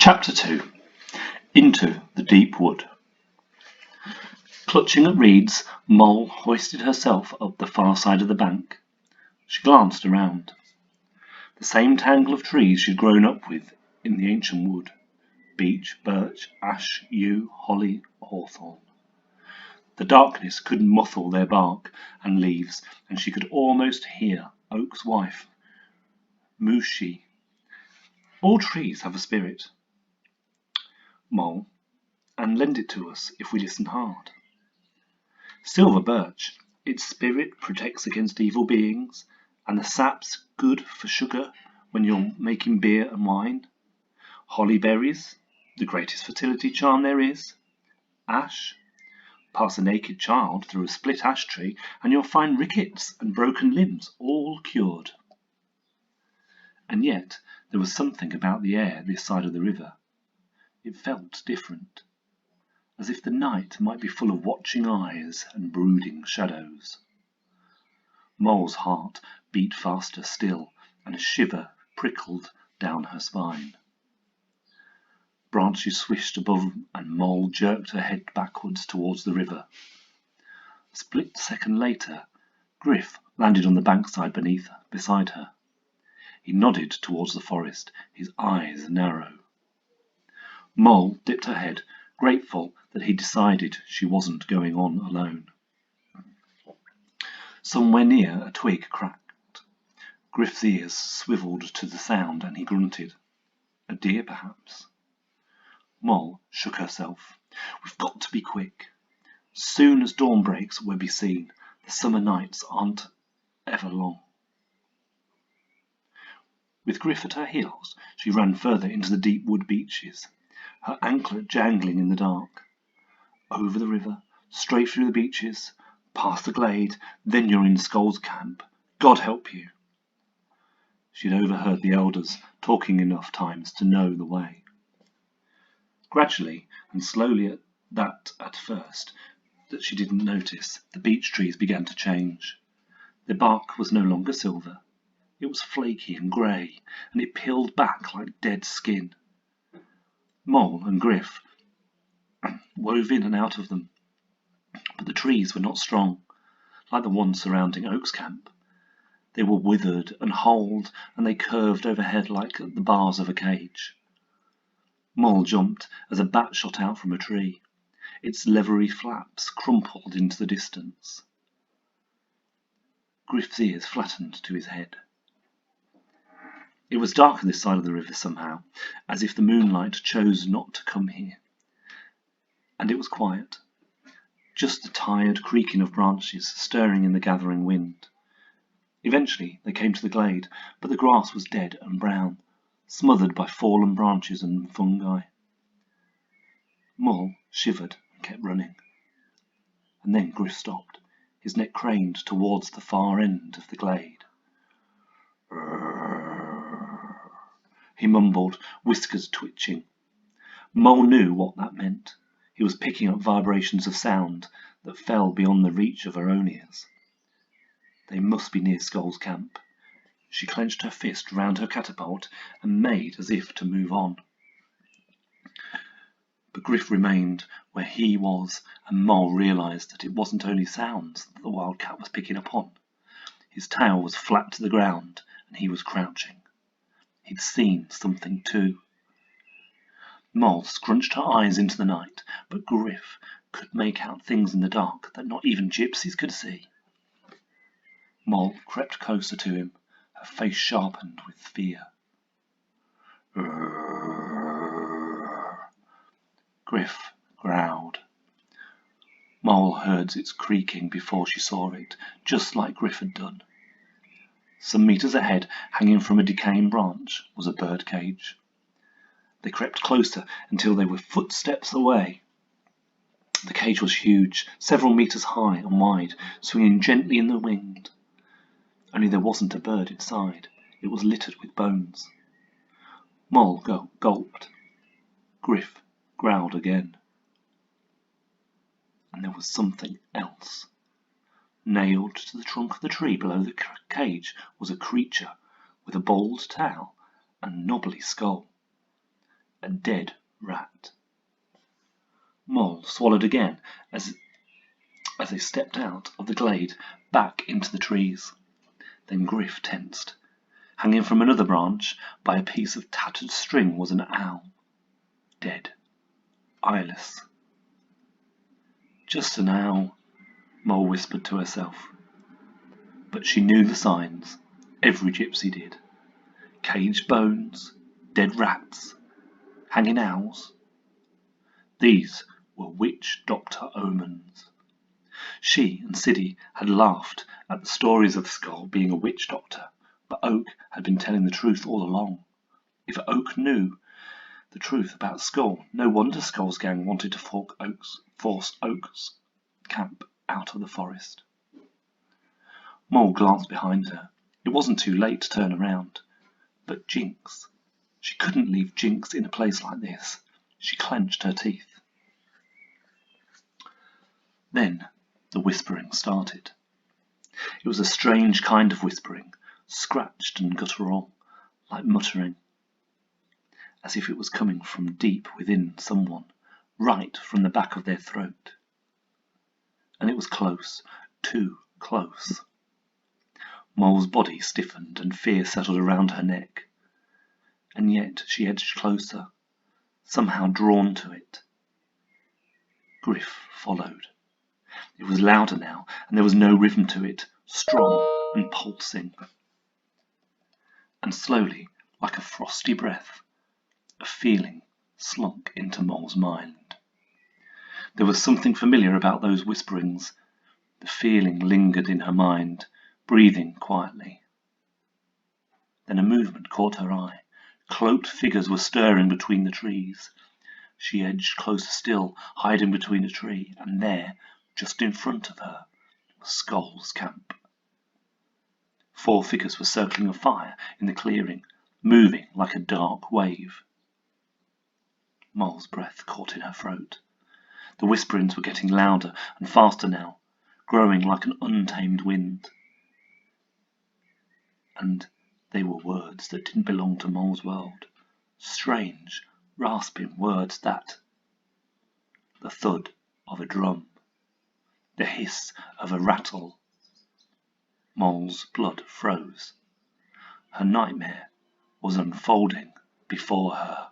Chapter 2. Into the Deep Wood. Clutching at reeds, Moll hoisted herself up the far side of the bank. She glanced around. The same tangle of trees she'd grown up with in the ancient wood. Beech, birch, ash, yew, holly, hawthorn. The darkness could muffle their bark and leaves, and she could almost hear Oak's wife, Mooshie. All trees have a spirit, Moll, and lend it to us if we listen hard. Silver birch, its spirit protects against evil beings, and the sap's good for sugar when you're making beer and wine. Holly berries, the greatest fertility charm there is. Ash, pass a naked child through a split ash tree and you'll find rickets and broken limbs all cured. And yet there was something about the air this side of the river. It felt different, as if the night might be full of watching eyes and brooding shadows. Moll's heart beat faster still, and a shiver prickled down her spine. Branches swished above, and Moll jerked her head backwards towards the river. A split second later, Griff landed on the bankside beside her. He nodded towards the forest, his eyes narrow. Moll dipped her head, grateful that he'd decided she wasn't going on alone. Somewhere near, a twig cracked. Griff's ears swiveled to the sound, and he grunted. A deer, perhaps? Moll shook herself. We've got to be quick. Soon as dawn breaks, we'll be seen. The summer nights aren't ever long. With Griff at her heels, she ran further into the deep wood beeches, her anklet jangling in the dark. Over the river, straight through the beeches, past the glade, then you're in Skull's camp. God help you. She'd overheard the elders talking enough times to know the way. Gradually, and slowly at first, that she didn't notice, the beech trees began to change. Their bark was no longer silver. It was flaky and grey, and it peeled back like dead skin. Moll and Griff wove in and out of them, but the trees were not strong, like the ones surrounding Oak's camp. They were withered and holed, and they curved overhead like the bars of a cage. Moll jumped as a bat shot out from a tree. Its leathery flaps crumpled into the distance. Griff's ears flattened to his head. It was dark on this side of the river somehow, as if the moonlight chose not to come here. And it was quiet, just the tired creaking of branches stirring in the gathering wind. Eventually they came to the glade, but the grass was dead and brown, smothered by fallen branches and fungi. Moll shivered and kept running. And then Griff stopped, his neck craned towards the far end of the glade. He mumbled, whiskers twitching. Moll knew what that meant. He was picking up vibrations of sound that fell beyond the reach of her own ears. They must be near Skull's camp. She clenched her fist round her catapult and made as if to move on. But Griff remained where he was, and Moll realised that it wasn't only sounds that the wildcat was picking up on. His tail was flat to the ground, and he was crouching. He'd seen something too. Moll scrunched her eyes into the night, but Griff could make out things in the dark that not even gypsies could see. Moll crept closer to him, her face sharpened with fear. Griff growled. Moll heard its creaking before she saw it, just like Griff had done. Some meters ahead, hanging from a decaying branch, was a bird cage. They crept closer until they were footsteps away. The cage was huge, several meters high and wide, swinging gently in the wind. Only there wasn't a bird inside. It was littered with bones. Moll gulped. Griff growled again. And there was something else. Nailed to the trunk of the tree below the cage was a creature with a bald tail and knobbly skull. a dead rat. Mole swallowed again as they stepped out of the glade back into the trees. Then Griff tensed. Hanging from another branch by a piece of tattered string was an owl. Dead. Eyeless. Just an owl, Mole whispered to herself. But she knew the signs. Every gypsy did. Caged bones, dead rats, hanging owls. These were witch doctor omens. She and Siddy had laughed at the stories of Skull being a witch doctor, but Oak had been telling the truth all along. If Oak knew the truth about Skull, no wonder Skull's gang wanted to force Oak's camp out of the forest. Mole glanced behind her. It wasn't too late to turn around. But Jinx. She couldn't leave Jinx in a place like this. She clenched her teeth. Then the whispering started. It was a strange kind of whispering, scratched and guttural, like muttering, as if it was coming from deep within someone, right from the back of their throat. And it was close, too close. Mole's body stiffened and fear settled around her neck. And yet she edged closer, somehow drawn to it. Griff followed. It was louder now, and there was no rhythm to it, strong and pulsing. And slowly, like a frosty breath, a feeling slunk into Mole's mind. There was something familiar about those whisperings. The feeling lingered in her mind, breathing quietly. Then a movement caught her eye. Cloaked figures were stirring between the trees. She edged closer still, hiding between a tree, and there, just in front of her, was Skull's camp. 4 figures were circling a fire in the clearing, moving like a dark wave. Mole's breath caught in her throat. The whisperings were getting louder and faster now, growing like an untamed wind. And they were words that didn't belong to Mole's world. Strange, rasping words that. The thud of a drum. The hiss of a rattle. Mole's blood froze. Her nightmare was unfolding before her.